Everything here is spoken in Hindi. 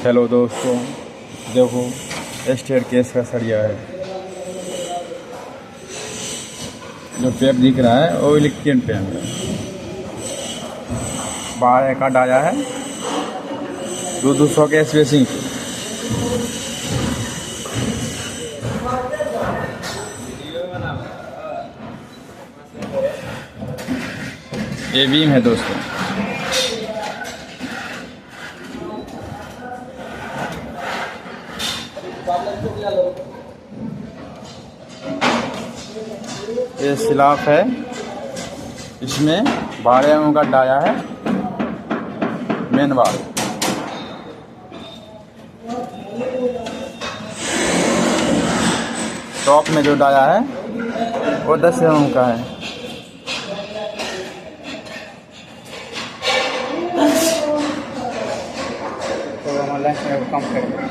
हेलो दोस्तों, देखो स्टेयर केस का सरिया है। जो पेप दिख रहा है वो इलेक्ट्रिक पेप है। बाहर का डाया है 200 के स्पेसिंग पे। ये बीम है दोस्तों। ये स्लैब है, इसमें 12 mm का डाया है। मेन बार टॉप में जो डाया है वो 10 mm का है। तो हमारा कम करेंगे।